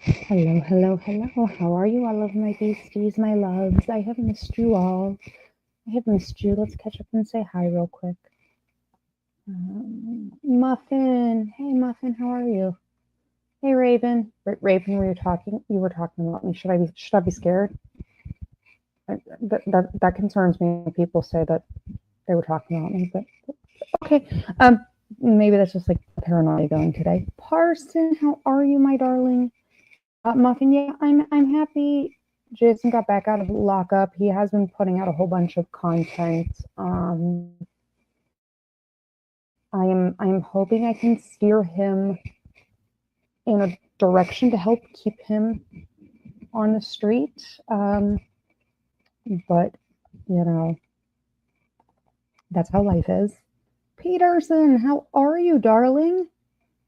Hello, hello, hello. How are you, all of my beasties, my loves? I have missed you all. I have missed you. Let's catch up and say hi real quick. Muffin. Hey, Muffin, how are you? Hey, Raven. Raven, were you talking? You were talking about me. Should I be scared? That concerns me. People say that they were talking about me, but okay. Maybe that's just like paranoia going today. Parson, how are you, my darling? Muffin, yeah, I'm happy. Jason got back out of lockup. He has been putting out a whole bunch of content. I am hoping I can steer him in a direction to help keep him on the street. But you know, that's how life is. Peterson, how are you, darling?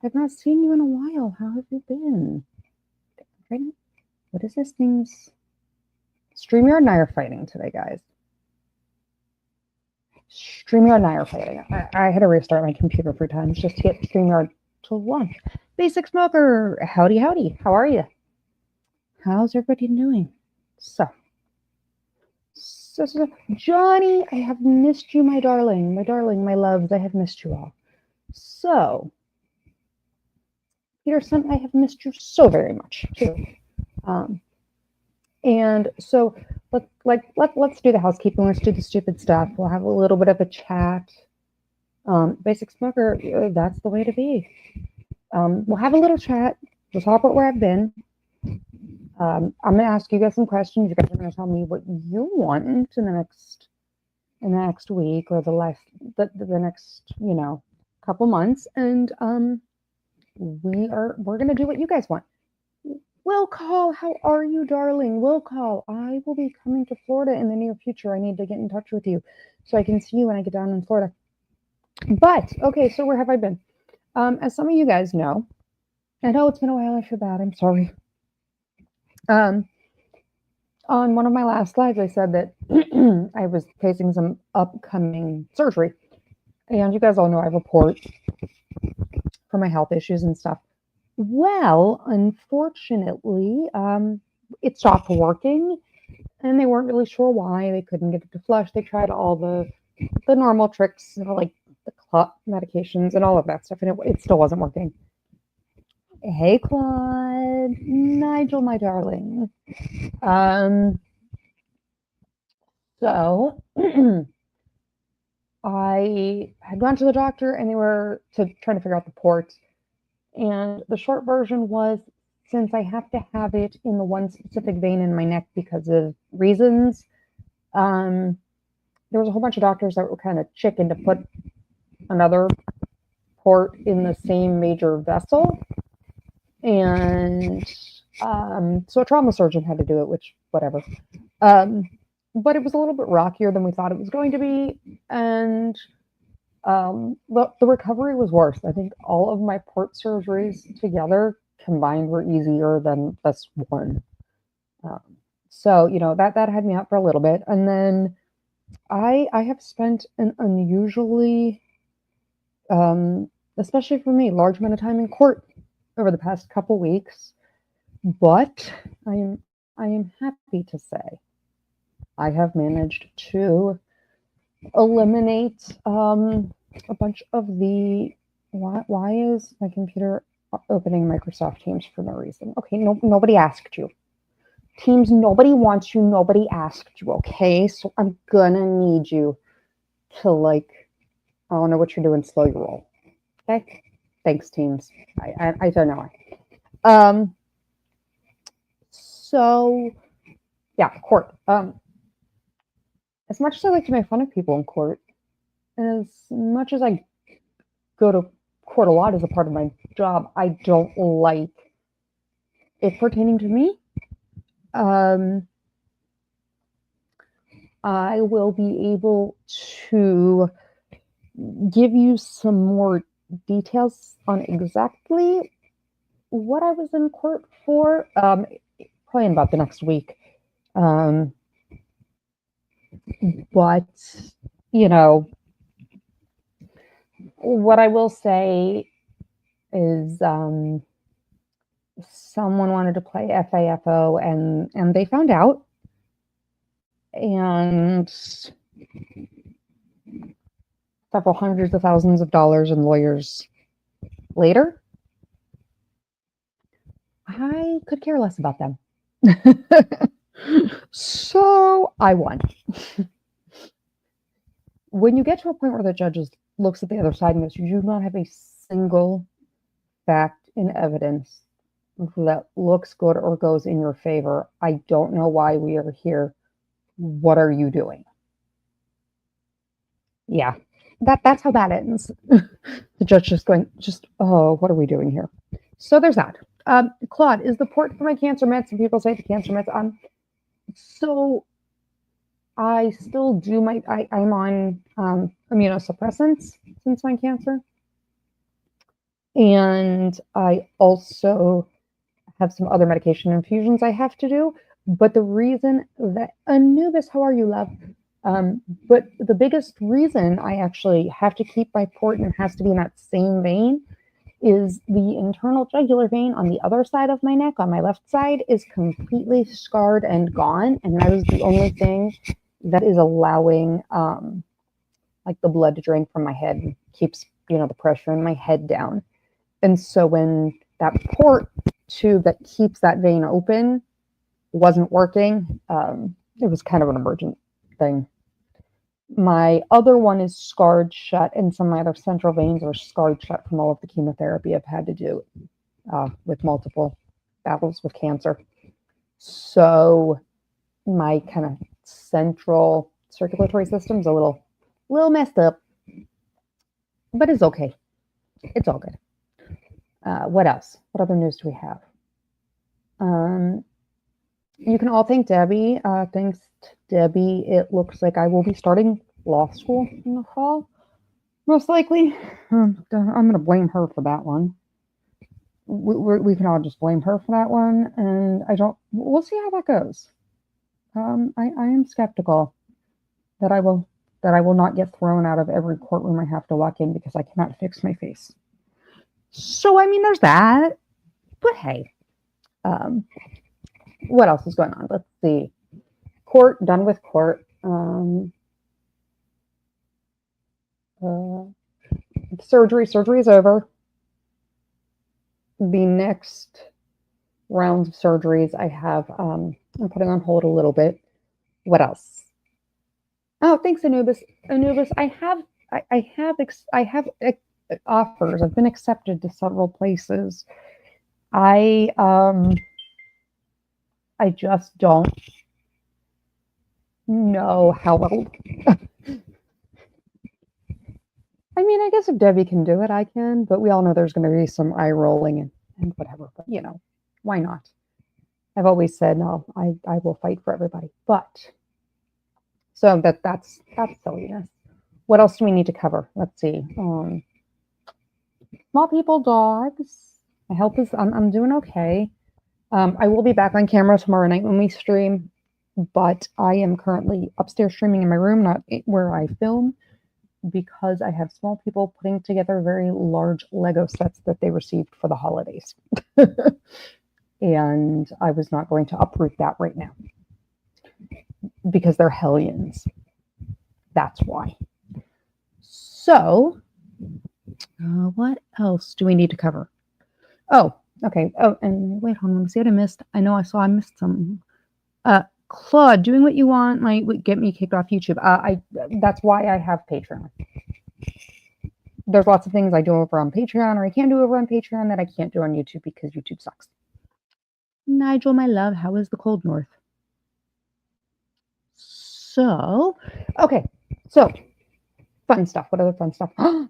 I've not seen you in a while. How have you been? What is this thing's? StreamYard and I are fighting today, guys. StreamYard and I are fighting. I had to restart my computer 3 times just to get StreamYard to launch. Basic Smoker, howdy, howdy. How are you? How's everybody doing? So, Johnny, I have missed you, my darling, my loves. I have missed you all. So, Peterson, I have missed you so very much too. And so let's do the housekeeping. Let's do the stupid stuff. We'll have a little bit of a chat. Basic Smoker, that's the way to be. We'll have a little chat. We'll talk about where I've been. I'm gonna ask you guys some questions. You guys are gonna tell me what you want in the next week or the next couple months, and we're gonna do what you guys want. Will Call, how are you, darling? Will Call, I will be coming to Florida in the near future. I need to get in touch with you so I can see you when I get down in Florida. But, okay, so where have I been? As some of you guys know, I know it's been a while, I feel bad, I'm sorry. On one of my last slides, I said that I was facing some upcoming surgery. And you guys all know I report for my health issues and stuff. Well, unfortunately, it stopped working, and they weren't really sure why. They couldn't get it to flush. They tried all the normal tricks, like the clot medications and all of that stuff, and it still wasn't working. Hey, Claude, Nigel, my darling. So I had gone to the doctor, and they were trying to figure out the port. And the short version was, since I have to have it in the one specific vein in my neck because of reasons, there was a whole bunch of doctors that were kind of chicken to put another port in the same major vessel. And so a trauma surgeon had to do it, which, whatever. But it was a little bit rockier than we thought it was going to be. And the recovery was worse. I think all of my port surgeries together combined were easier than this one. So, that had me out for a little bit. And then I have spent an unusually, especially for me, large amount of time in court over the past couple weeks. But I am happy to say I have managed to eliminate a bunch of the why is my computer opening Microsoft Teams for no reason? Okay, nobody asked you. Teams, nobody wants you, nobody asked you, okay? So I'm gonna need you to, I don't know what you're doing, slow your roll. Okay? Thanks, Teams. I don't know. So yeah, court. As much as I like to make fun of people in court, and as much as I go to court a lot as a part of my job, I don't like it pertaining to me. I will be able to give you some more details on exactly what I was in court for, probably in about the next week. But, what I will say is someone wanted to play FAFO, and they found out. And several hundreds of thousands of dollars in lawyers later, I could care less about them. So I won. When you get to a point where the judge looks at the other side and goes, you do not have a single fact and evidence that looks good or goes in your favor, I don't know why we are here. What are you doing? Yeah, that's how that ends. The judge just going, oh, what are we doing here? So there's that. Claude, is the port for my cancer meds? Some people say the cancer meds. So I still do I'm on immunosuppressants since my cancer. And I also have some other medication infusions I have to do. But the reason that, Anubis, how are you, love? But the biggest reason I actually have to keep my port and it has to be in that same vein is the internal jugular vein on the other side of my neck, on my left side, is completely scarred and gone. And that is the only thing that is allowing like the blood to drain from my head and keeps, the pressure in my head down. And so when that port tube that keeps that vein open wasn't working, it was kind of an emergent thing. My other one is scarred shut, and some of my other central veins are scarred shut from all of the chemotherapy I've had to do with multiple battles with cancer. So my kind of central circulatory system's a little messed up, but it's okay. It's all good. What else? What other news do we have? You can all thank Debbie. Thanks to Debbie, it looks like I will be starting law school in the fall, most likely. I'm going to blame her for that one. We can all just blame her for that one, and we'll see how that goes. I am skeptical that I will not get thrown out of every courtroom I have to walk in because I cannot fix my face. So, there's that. But hey, what else is going on? Let's see. Court, done with court. Surgery is over. The next rounds of surgeries I have, I'm putting on hold a little bit. What else? Oh, thanks, Anubis. I have offers. I've been accepted to several places. I just don't know how well. I guess if Debbie can do it, I can, but we all know there's going to be some eye rolling and whatever, but why not? I've always said, no, I will fight for everybody, but so that's silliness. What else do we need to cover? Let's see. Small people, dogs. My health is, I'm doing okay. I will be back on camera tomorrow night when we stream, but I am currently upstairs streaming in my room, not where I film, because I have small people putting together very large Lego sets that they received for the holidays. And I was not going to uproot that right now because they're hellions. That's why. So, what else do we need to cover? Oh, okay. Oh, and wait, hold on. Let me see what I missed. I missed something. Claude, doing what you want might get me kicked off YouTube. That's why I have Patreon. There's lots of things I do over on Patreon, or I can't do over on Patreon that I can't do on YouTube because YouTube sucks. Nigel, my love, how is the cold north? So, okay. So, fun stuff. What other fun stuff? Thomas,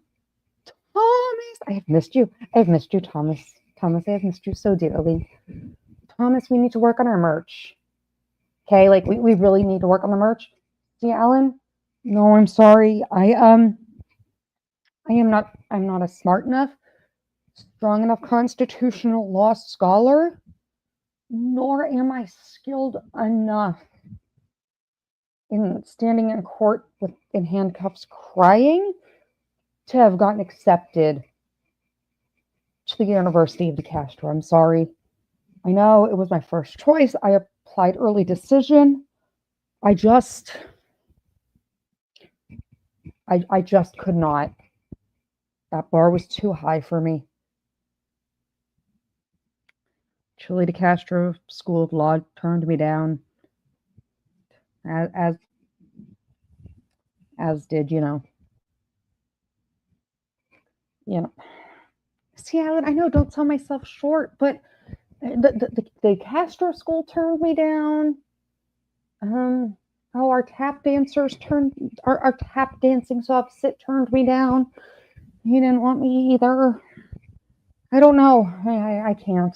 I have missed you. Thomas. Thomas, I have missed you so dearly. Thomas, we need to work on our merch. Okay, like we really need to work on the merch. See, Alan? No, I'm sorry. I'm not a smart enough, strong enough constitutional law scholar, nor am I skilled enough in standing in court in handcuffs crying to have gotten accepted to the University of DeCastro. I'm sorry. I know it was my first choice. I applied early decision. I just could not. That bar was too high for me. Chile de Castro School of Law turned me down, as did, See, Alan, I know, don't sell myself short, but the Castro School turned me down. Our tap dancers our tap dancing subset turned me down. He didn't want me either. I don't know. I can't.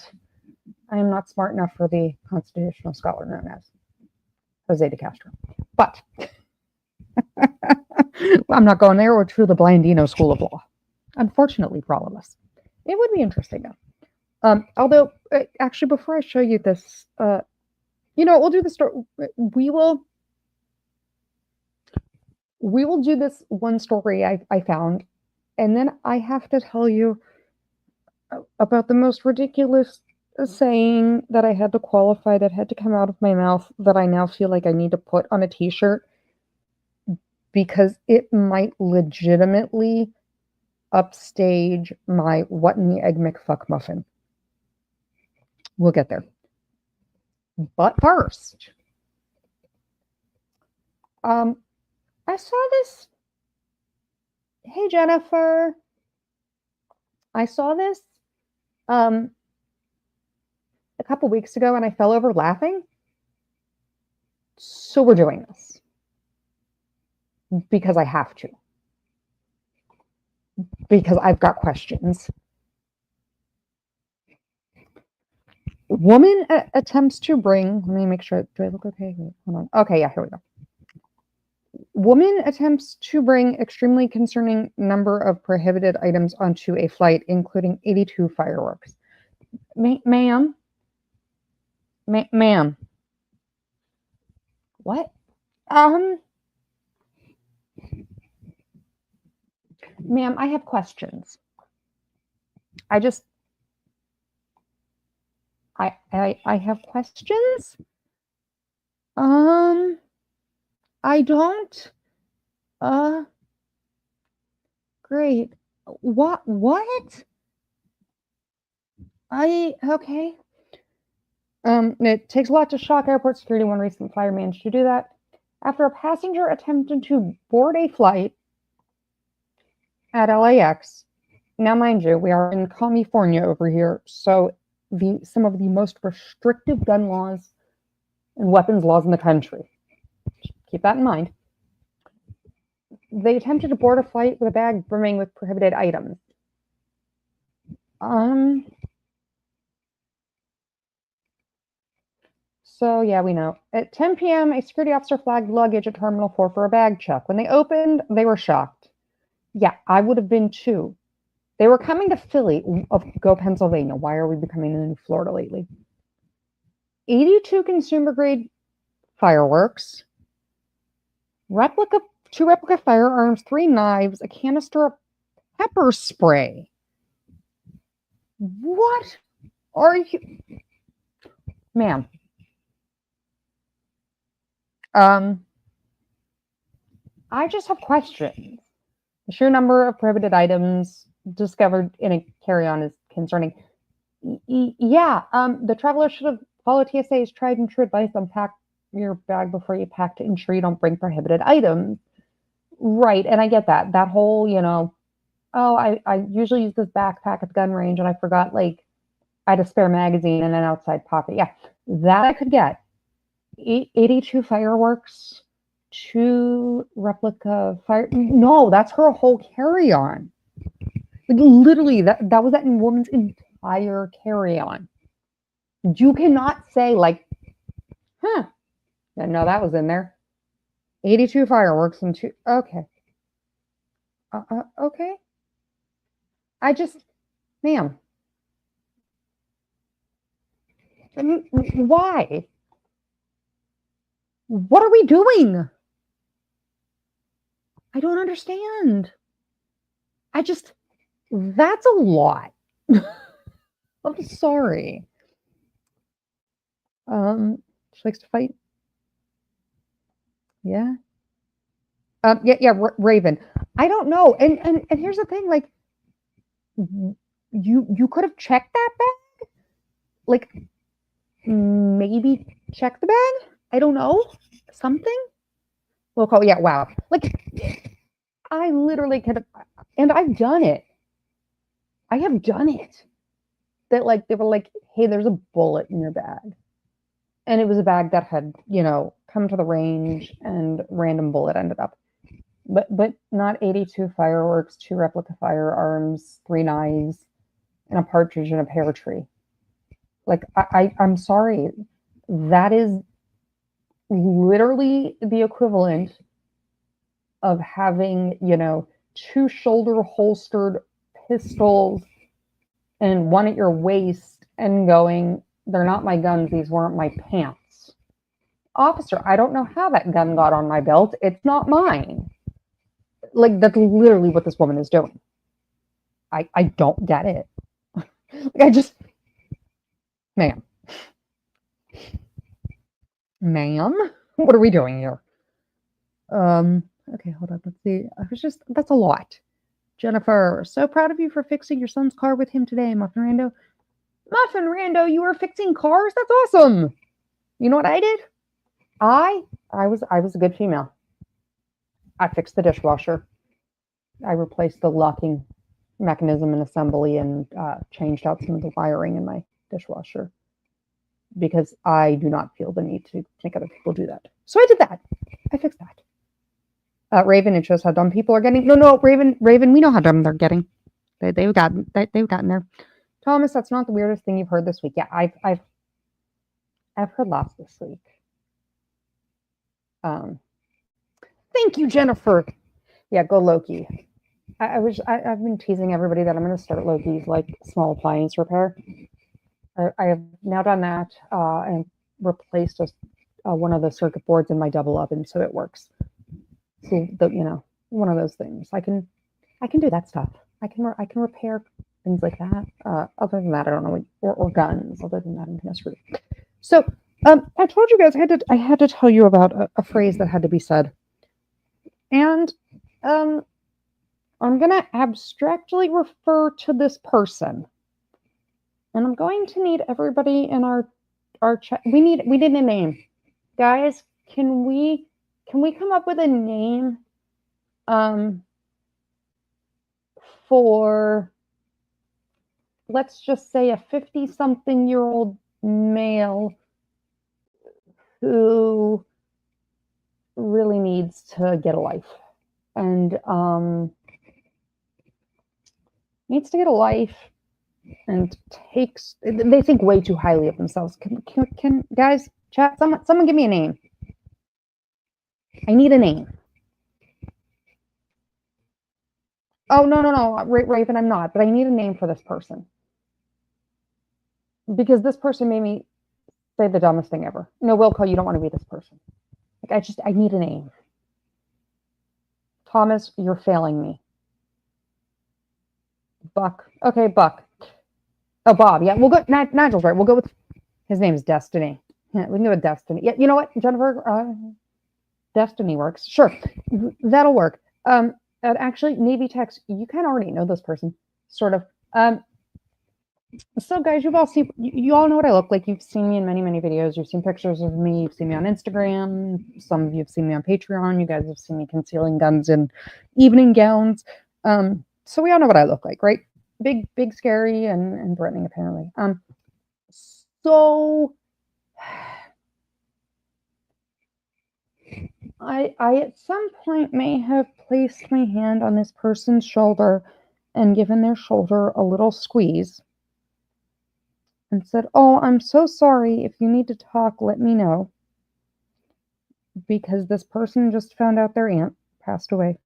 I am not smart enough for the constitutional scholar known as Jose de Castro. But I'm not going there, or to the Blandino School of Law. Unfortunately for all of us. It would be interesting though. Although, actually, before I show you this, we'll do the story. We will do this one story I found, and then I have to tell you about the most ridiculous saying that I had to qualify, that had to come out of my mouth, that I now feel like I need to put on a t-shirt because it might legitimately upstage my what in the egg McFuck muffin. We'll get there. But first, I saw this. Hey, Jennifer. I saw this a couple weeks ago and I fell over laughing. So we're doing this because I have to. Because I've got questions. Woman attempts to bring, let me make sure, do I look okay? Wait, hold on. Okay, yeah, here we go. Woman attempts to bring extremely concerning number of prohibited items onto a flight, including 82 fireworks. Ma'am? Ma'am? What? Ma'am, I have questions. I have questions. I don't. Great. What? Okay. It takes a lot to shock airport security. One recent flyer managed to do that. After a passenger attempted to board a flight at LAX. Now, mind you, we are in California over here, so some of the most restrictive gun laws and weapons laws in the country. Keep that in mind. They attempted to board a flight with a bag brimming with prohibited items. So yeah, we know. At 10 p.m., a security officer flagged luggage at Terminal 4 for a bag check. When they opened, they were shocked. Yeah, I would have been too. They were coming to Philly. Go Pennsylvania. Why are we becoming the new Florida lately? 82 consumer-grade fireworks, two replica firearms, 3 knives, a canister of pepper spray. What are you... Ma'am. I just have questions. The sheer number of prohibited items discovered in a carry-on is concerning. Yeah, the traveler should have followed TSA's tried and true advice on pack your bag before you pack to ensure you don't bring prohibited items. Right, and I get that. That whole, I usually use this backpack at the gun range and I forgot, I had a spare magazine in an outside pocket. Yeah, that I could get. 82 fireworks, 2 replica fire. No, that's her whole carry-on. Literally, that was that woman's entire carry-on. You cannot say no, that was in there. 82 fireworks and 2. Okay. Okay. Ma'am. Why? What are we doing? I don't understand. That's a lot. I'm sorry. She likes to fight. Yeah. Raven. I don't know. And here's the thing, like, you could have checked that bag. Like, maybe check the bag. I don't know. Something. We'll call. Yeah. Wow. Like, I literally could have, and I've done it. I have done it. That, like, they were like, "Hey, there's a bullet in your bag," and it was a bag that had, come to the range, and random bullet ended up. But not 82 fireworks, 2 replica firearms, 3 knives, and a partridge in a pear tree. Like, I'm sorry. That is literally the equivalent of having, 2 shoulder holstered pistols and one at your waist and going, "They're not my guns, these weren't my pants." Officer, I don't know how that gun got on my belt. It's not mine. Like, that's literally what this woman is doing. I don't get it. Like, ma'am. Ma'am? What are we doing here? Okay, hold on. Let's see. That's a lot. Jennifer, so proud of you for fixing your son's car with him today, Muffin Rando. Muffin Rando, you were fixing cars? That's awesome. You know what I did? I was a good female. I fixed the dishwasher. I replaced the locking mechanism and assembly and changed out some of the wiring in my dishwasher because I do not feel the need to make other people do that. So I did that. I fixed that. Raven, it shows how dumb people are getting. No, Raven, we know how dumb they're getting. They've gotten there. Thomas, that's not the weirdest thing you've heard this week. Yeah, I've heard lots this week. Thank you, Jennifer. Yeah, go Loki. I've been teasing everybody that I'm going to start Loki's like small appliance repair. I have now done that and replaced one of the circuit boards in my double oven, so it works. So one of those things. I can do that stuff. I can repair things like that. Other than that, I don't know. Or guns. Other than that, I'm kind of screwed. So I told you guys I had to tell you about a phrase that had to be said, and I'm gonna abstractly refer to this person, and I'm going to need everybody in our chat. We need a name, guys. Can we come up with a name for, let's just say, a 50-something-year-old male who really needs to get a life and needs to get a life and they think way too highly of themselves. Can guys, chat, someone give me a name. I need a name. Oh, no, Raven, I'm not, but I need a name for this person. Because this person made me say the dumbest thing ever. No, Wilco, you don't want to be this person. Like, I need a name. Thomas, you're failing me. Buck. Okay, Buck. Oh, Bob. Yeah, we'll go. Nigel's right. We'll go with, his name is Destiny. Yeah, we can go with Destiny. Yeah, you know what, Jennifer? Destiny works. Sure, that'll work. Actually, Navy Techs, you kind of already know this person, sort of. So, guys, you've all seen, you all know what I look like. You've seen me in many, many videos. You've seen pictures of me. You've seen me on Instagram. Some of you have seen me on Patreon. You guys have seen me concealing guns in evening gowns. So we all know what I look like, right? Big, scary, and threatening, apparently. So I at some point may have placed my hand on this person's shoulder and given their shoulder a little squeeze and said, "Oh, I'm so sorry. If you need to talk, let me know." Because this person just found out their aunt passed away.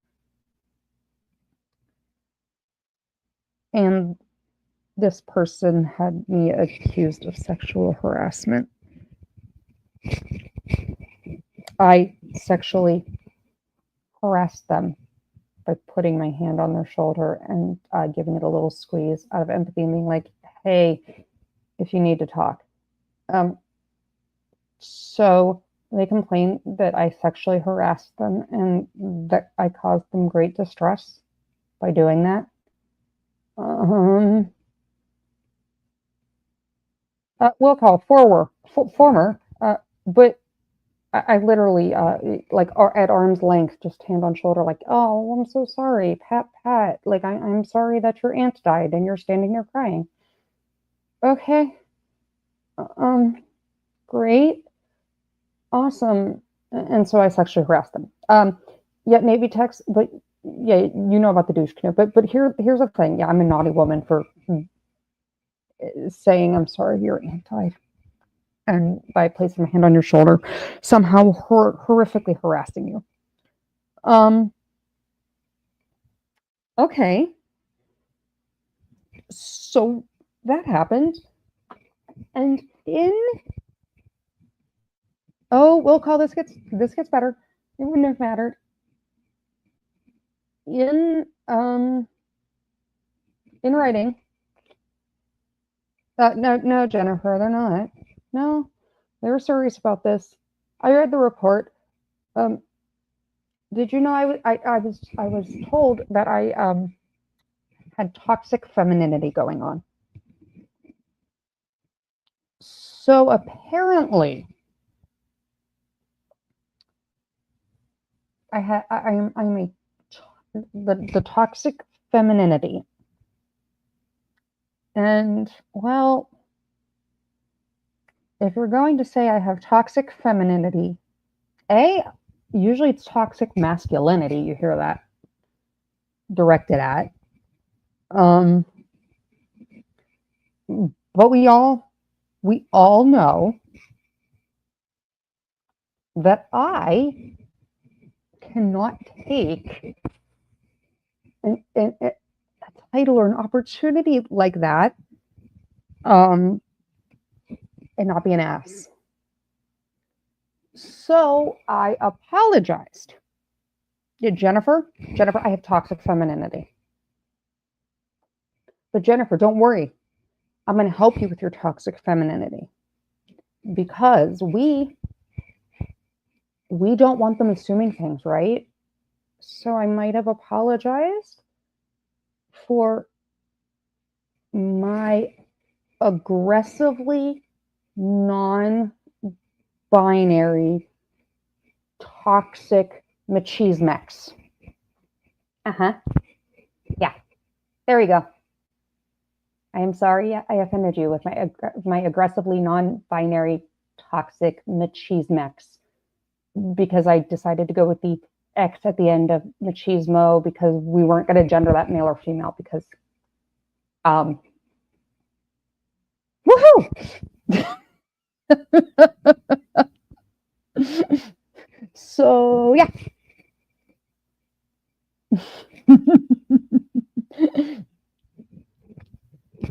And this person had me accused of sexual harassment. I sexually harassed them by putting my hand on their shoulder and giving it a little squeeze out of empathy and being like, "Hey, if you need to talk." So they complained that I sexually harassed them and that I caused them great distress by doing that. We'll call former, but I literally, like, at arm's length, just hand on shoulder, like, oh, I'm so sorry, pat, pat. Like, I'm sorry that your aunt died and you're standing there crying. Okay. Great. Awesome. And so I sexually harassed them. Yet Navy techs, but yeah, you know about the douche canoe. But here's the thing. Yeah, I'm a naughty woman for saying I'm sorry your aunt died. And by placing my hand on your shoulder, somehow horrifically harassing you. Okay. So that happened. And we'll call this gets better. It wouldn't have mattered. In writing. No, Jennifer, they're not. No, they were serious about this. I read the report. Did you know I was told that I had toxic femininity going on. So apparently, I'm the toxic femininity, and well, if you're going to say I have toxic femininity, usually it's toxic masculinity. You hear that directed at. But we all know that I cannot take a title or an opportunity like that and not be an ass. So I apologized. Yeah, Jennifer, I have toxic femininity. But Jennifer, don't worry. I'm going to help you with your toxic femininity because we don't want them assuming things, right? So I might have apologized for my aggressively non-binary toxic machismex. Yeah, there we go. I am sorry I offended you with my aggressively non-binary toxic machismex because I decided to go with the X at the end of machismo because we weren't going to gender that male or female because woohoo! So yeah.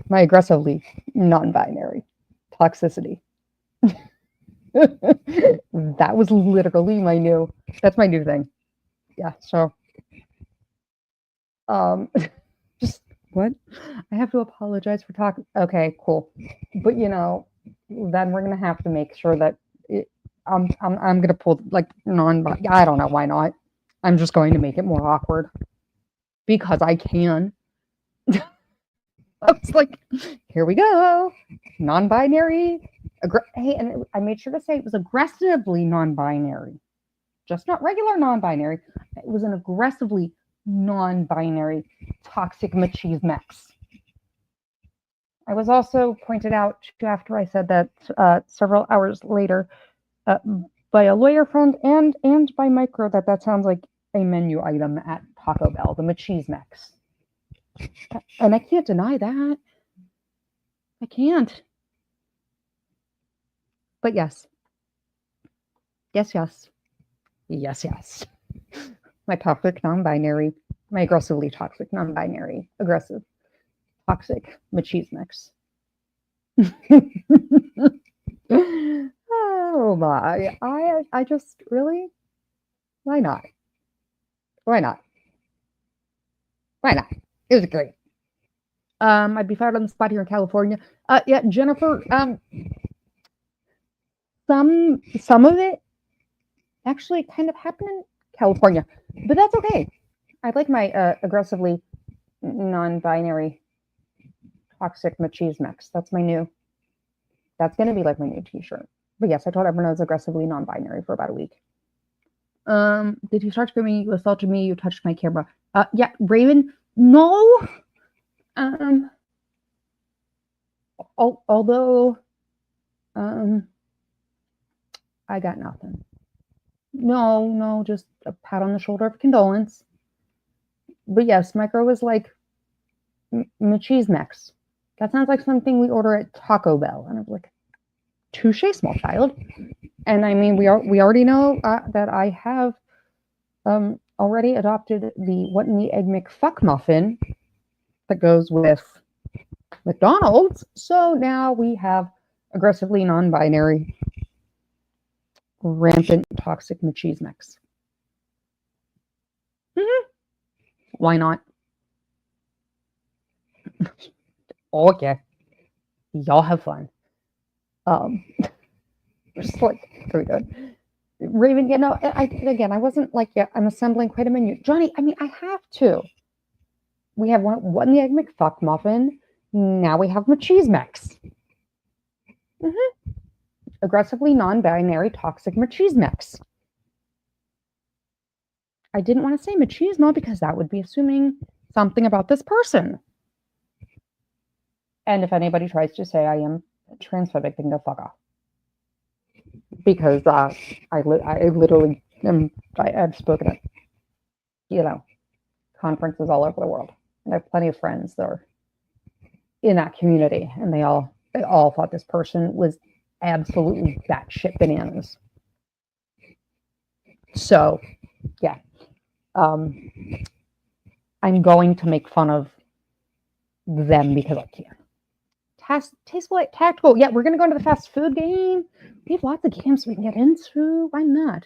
My aggressively non-binary toxicity. That was literally that's my new thing. Yeah, so just what? I have to apologize for talking. Okay, cool. But then we're gonna have to make sure that I'm gonna pull like I don't know why not. I'm just going to make it more awkward because I can. I was like, here we go. Non-binary. Hey, and I made sure to say it was aggressively non-binary. Just not regular non-binary. It was an aggressively non-binary toxic machismex. I was also pointed out after I said that several hours later by a lawyer friend and by Micro that sounds like a menu item at Taco Bell, the machismex. And I can't deny that. I can't. But yes. Yes. My toxic non-binary, my aggressively toxic non-binary, aggressive, toxic machismex. Oh my. I just really, why not? It was great. I'd be fired on the spot here in California. Yeah, Jennifer, some of it actually kind of happened in California, but that's okay. I like my aggressively non-binary toxic machismo mix. That's going to be like my new t-shirt. But yes, I told everyone I was aggressively non-binary for about a week. Did you start screaming? You assaulted me. You touched my camera. Yeah, Raven. No. Although, I got nothing. No, just a pat on the shoulder of condolence. But yes, Micro was like, machismo. That sounds like something we order at Taco Bell. And I was like, touche, small child. And I mean, we already know that I have already adopted the what in the egg McFuck muffin that goes with McDonald's. So now we have aggressively non-binary, rampant toxic machismo. Why not? Okay, y'all have fun. Just like pretty good. Raven, I wasn't like, yeah, I'm assembling quite a menu. Johnny, I mean, I have to. We have one in the egg McFuck muffin. Now we have machismo. Aggressively non-binary toxic machismo. I didn't want to say machismo because that would be assuming something about this person. And if anybody tries to say I am transphobic, then go fuck off. Because I literally am. I've spoken at conferences all over the world, and I have plenty of friends that are in that community, and they all thought this person was absolutely batshit bananas. So, yeah, I'm going to make fun of them because I can. Tasteful, tactical. Yeah, we're gonna go into the fast food game. We have lots of games we can get into. Why not?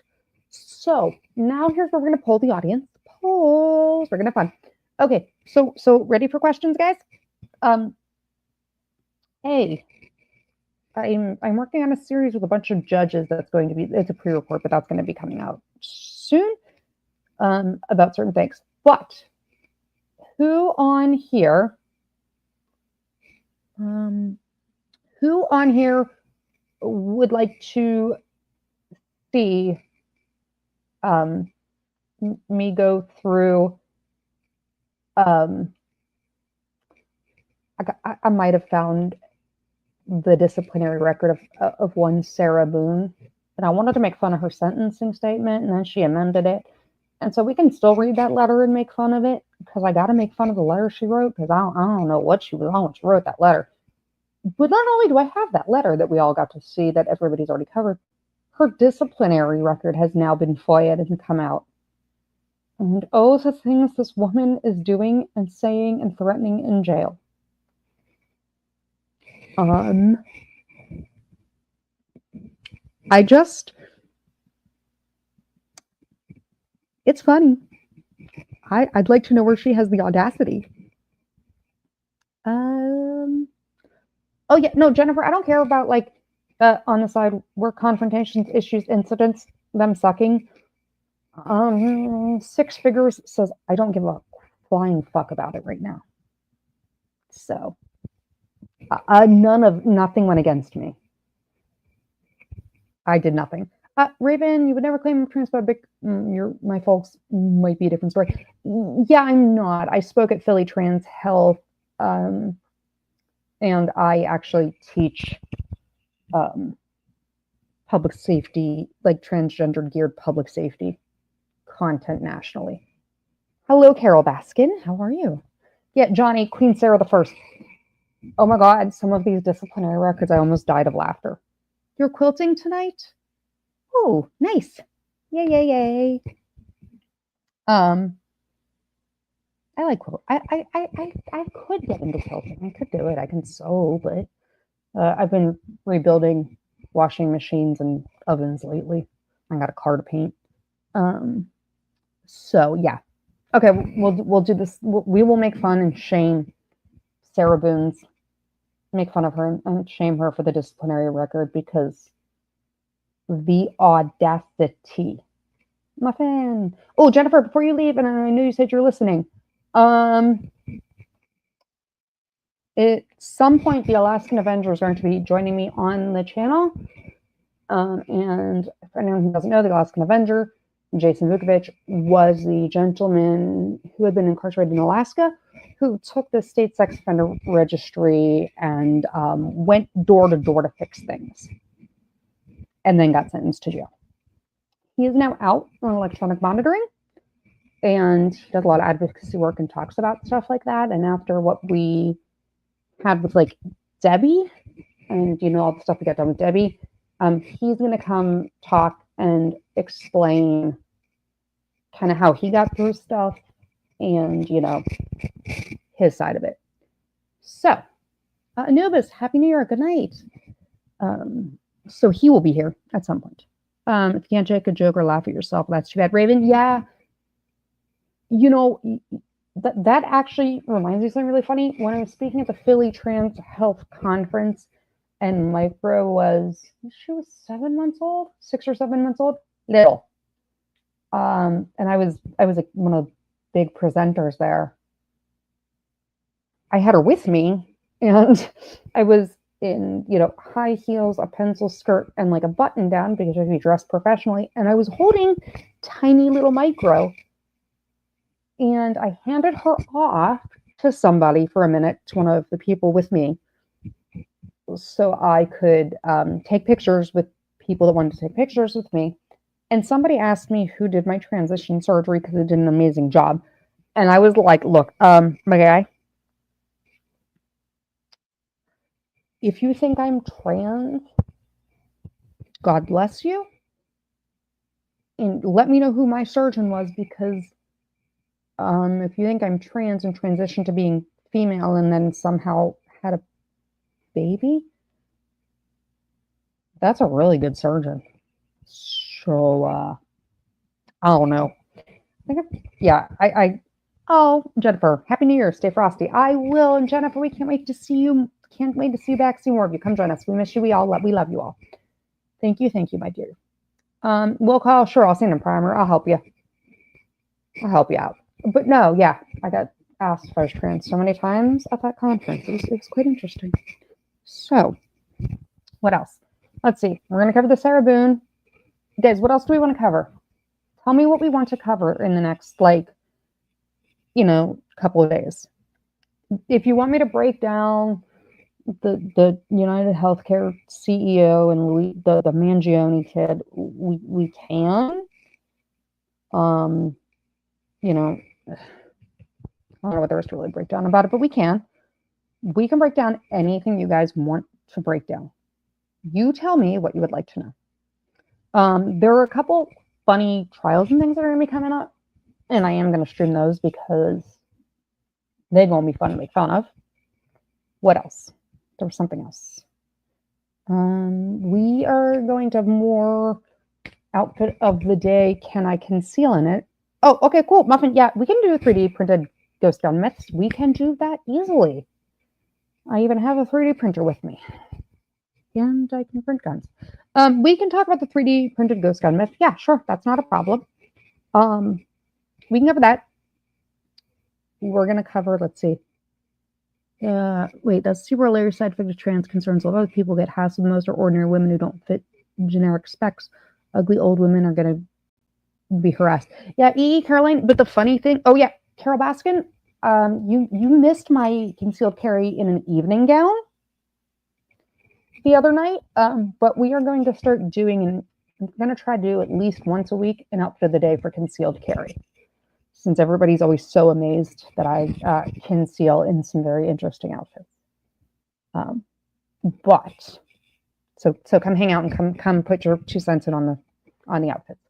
So now here's where we're gonna poll the audience. Polls. We're gonna have fun. Okay, so ready for questions, guys? Hey, I'm working on a series with a bunch of judges. That's going to be, it's a pre-report, but that's going to be coming out soon about certain things. But who on here? Who on here would like to see me go through? I might have found the disciplinary record of one Sarah Boone, and I wanted to make fun of her sentencing statement, and then she amended it. And so we can still read that letter and make fun of it, because I got to make fun of the letter she wrote, because I don't know what she was on when she wrote that letter. But not only do I have that letter that we all got to see that everybody's already covered, her disciplinary record has now been FOIA'd and come out. And oh, the things this woman is doing and saying and threatening in jail. It's funny. I'd like to know where she has the audacity. Oh yeah, no, Jennifer, I don't care about like on the side work confrontations, issues, incidents, them sucking. 6 figures says I don't give a flying fuck about it right now. So nothing went against me. I did nothing. Raven, you would never claim transphobic. My folks might be a different story. Yeah, I'm not. I spoke at Philly Trans Health, and I actually teach public safety, like transgender geared public safety content nationally. Hello, Carol Baskin. How are you? Yeah, Johnny, Queen Sarah the First. Oh my God, some of these disciplinary records, I almost died of laughter. You're quilting tonight? Oh, nice. Yay. I like quilt. I could get into quilting. I could do it. I can sew, but I've been rebuilding washing machines and ovens lately. I got a car to paint. So yeah. Okay, we'll do this. We will make fun and shame Sarah Boone's, make fun of her and shame her for the disciplinary record, because The audacity. Muffin. Oh, Jennifer, before you leave, and I know you said you're listening. At some point, the Alaskan Avengers are going to be joining me on the channel. And for anyone who doesn't know, the Alaskan Avenger, Jason Vukovic, was the gentleman who had been incarcerated in Alaska, who took the state sex offender registry and went door to door to fix things, and then got sentenced to jail. He is now out on electronic monitoring, and he does a lot of advocacy work and talks about stuff like that. And after what we had with like Debbie, and all the stuff we got done with Debbie, he's going to come talk and explain kind of how he got through stuff and his side of it. So Anubis, Happy New Year, good night. So he will be here at some point. If you can't take a joke or laugh at yourself, that's too bad. Raven, yeah. That actually reminds me of something really funny. When I was speaking at the Philly Trans Health Conference, and Micro she was 7 months old, 6 or 7 months old, little. And I was like one of the big presenters there. I had her with me, and I was in, high heels, a pencil skirt, and like a button down because I had to be dressed professionally. And I was holding tiny little Micro, and I handed her off to somebody for a minute, to one of the people with me, so I could take pictures with people that wanted to take pictures with me. And somebody asked me who did my transition surgery because it did an amazing job. And I was like, look, my guy, if you think I'm trans, God bless you. And let me know who my surgeon was, because if you think I'm trans and transitioned to being female and then somehow had a baby, that's a really good surgeon. So I don't know. Oh, Jennifer, Happy New Year. Stay frosty. I will. And Jennifer, we can't wait to see you. Can't wait to see you back. See more of you. Come join us. We miss you. We love you all. Thank you, my dear. Will call. Sure, I'll send a primer. I'll help you. I'll help you out. But no, yeah, I got asked if I was trans so many times at that conference. It was quite interesting. So, what else? Let's see. We're going to cover the Sarah Boone. Guys, what else do we want to cover? Tell me what we want to cover in the next, couple of days. If you want me to break down the United Healthcare CEO and the Mangione kid, we can. I don't know what there is to really break down about it, but we can. We can break down anything you guys want to break down. You tell me what you would like to know. There are a couple funny trials and things that are going to be coming up, and I am going to stream those because they won't be fun to make fun of. What else? There was something else. We are going to have more outfit of the day. Can I conceal in it? Oh, okay, cool. Muffin, yeah, we can do 3D printed ghost gun myths. We can do that easily. I even have a 3D printer with me. And I can print guns. We can talk about the 3D printed ghost gun myth. Yeah, sure. That's not a problem. We can cover that. We're going to cover, let's see. Wait, that's super hilarious side effect of trans concerns. A lot of people get hassled. Most are ordinary women who don't fit generic specs. Ugly old women are going to be harassed. Yeah, Caroline. But the funny thing, oh yeah, Carol Baskin, you missed my concealed carry in an evening gown the other night. But we are going to start doing, and I'm going to try to do at least once a week, an outfit of the day for concealed carry, since everybody's always so amazed that I conceal in some very interesting outfits. But so come hang out and come put your 2 cents in on the outfits.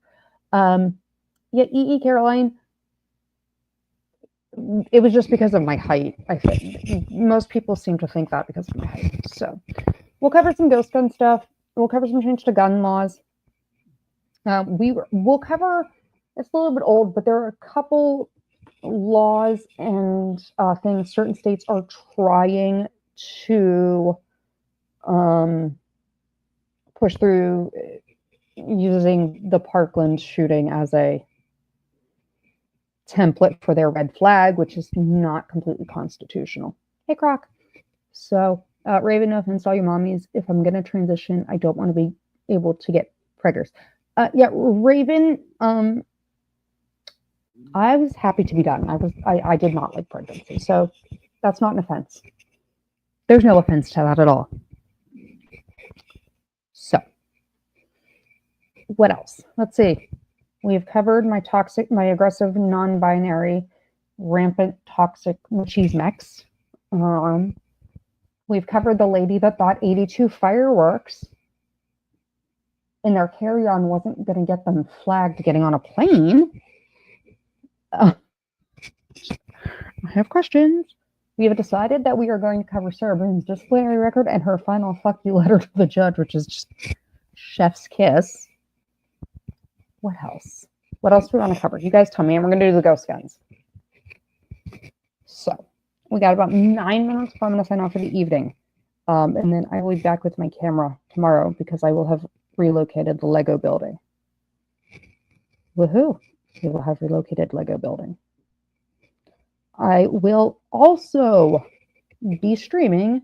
Yeah, Caroline. It was just because of my height. I think most people seem to think that because of my height. So we'll cover some ghost gun stuff. We'll cover some change to gun laws. We'll cover. It's a little bit old, but there are a couple laws and things certain states are trying to push through using the Parkland shooting as a template for their red flag, which is not completely constitutional. Hey, Croc. So, Raven, no offense to all your mommies. If I'm going to transition, I don't want to be able to get preggers. Yeah, Raven, I was happy to be done. I did not like pregnancy, so that's not an offense. There's no offense to that at all. So, what else? Let's see. We've covered my aggressive, non-binary, rampant, toxic machismex. We've covered the lady that thought 82 fireworks in their carry-on wasn't going to get them flagged getting on a plane. I have questions. We have decided that we are going to cover Sarah Boone's disciplinary record and her final fuck you letter to the judge, which is just chef's kiss. What else? What else do we want to cover? You guys tell me, and we're going to do the ghost guns. So, we got about 9 minutes before I'm going to sign off for the evening. And then I will be back with my camera tomorrow because I will have relocated the Lego building. Woohoo! We will have relocated Lego building. I will also be streaming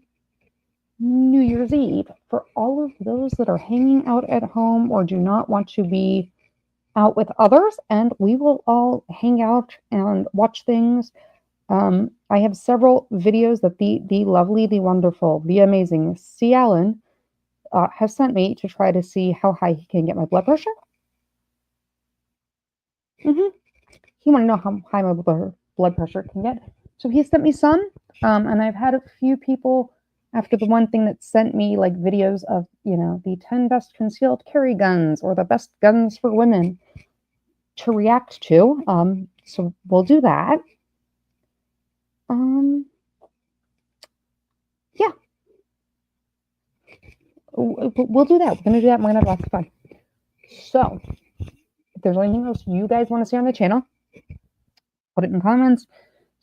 New Year's Eve for all of those that are hanging out at home or do not want to be out with others, and we will all hang out and watch things. I have several videos that the lovely, the wonderful, the amazing C. Allen has sent me to try to see how high he can get my blood pressure. He wanted to know how high my blood pressure can get. So he sent me some, and I've had a few people after the one thing that sent me like videos of, you know, the 10 best concealed carry guns or the best guns for women to react to. So we'll do that. Yeah. We'll do that. We're going to do that. We're going to have lots of fun. So if there's anything else you guys want to see on the channel, put it in comments,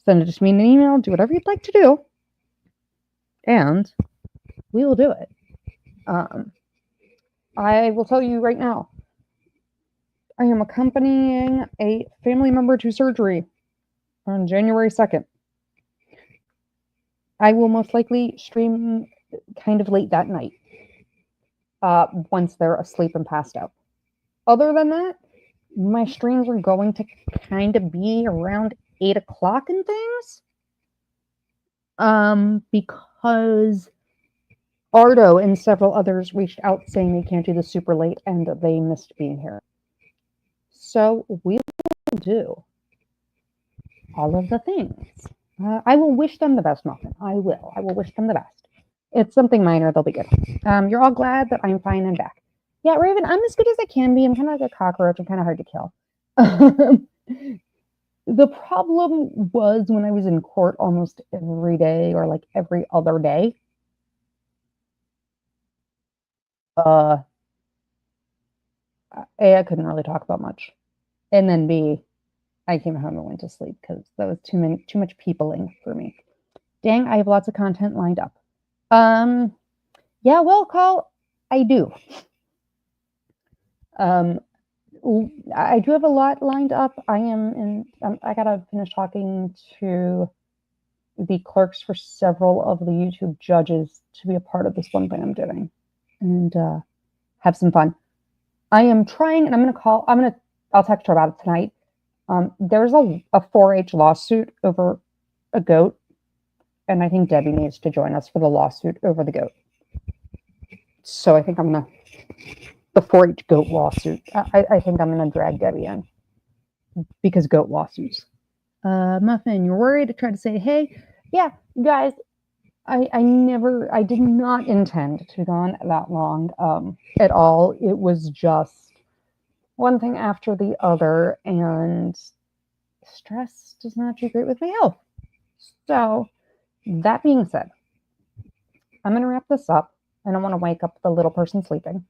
send it to me in an email, do whatever you'd like to do, and we will do it. I will tell you right now, I am accompanying a family member to surgery on January 2nd. I will most likely stream kind of late that night, once they're asleep and passed out. Other than that, my streams are going to kind of be around 8 o'clock and things. Because Ardo and several others reached out saying they can't do the super late and they missed being here. So we will do all of the things. I will wish them the best, Muffin. I will wish them the best. It's something minor. They'll be good. You're all glad that I'm fine and back. Yeah, Raven, I'm as good as I can be. I'm kind of like a cockroach. I'm kind of hard to kill. The problem was when I was in court almost every day or like every other day. A, I couldn't really talk about much. And then B, I came home and went to sleep because that was too much peopling for me. Dang, I have lots of content lined up. Yeah, well, call, I do. I do have a lot lined up. I gotta finish talking to the clerks for several of the YouTube judges to be a part of this one thing I'm doing and have some fun. I am trying, and I'll text her about it tonight. There's a 4-H lawsuit over a goat, and I think Debbie needs to join us for the lawsuit over the goat. So I think I'm gonna, the 4-H goat lawsuit. I think I'm gonna drag Debbie in because goat lawsuits. Muffin, you're worried? I tried to say, hey, yeah, guys, I did not intend to be gone that long at all. It was just one thing after the other, and stress does not do great with my health. So that being said, I'm going to wrap this up. I don't want to wake up the little person sleeping.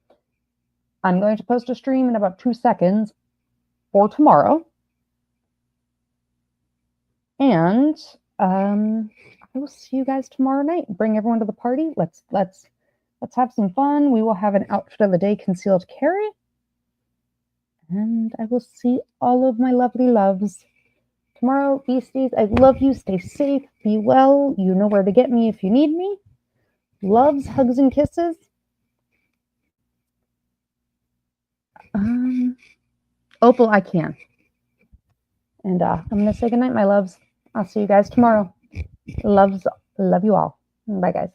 I'm going to post a stream in about 2 seconds for tomorrow. And I will see you guys tomorrow night. Bring everyone to the party. Let's have some fun. We will have an outfit of the day concealed carry. And I will see all of my lovely loves tomorrow. Beasties, I love you. Stay safe. Be well. You know where to get me if you need me. Loves, hugs, and kisses. Opal, I can. And I'm going to say goodnight, my loves. I'll see you guys tomorrow. Loves, love you all. Bye, guys.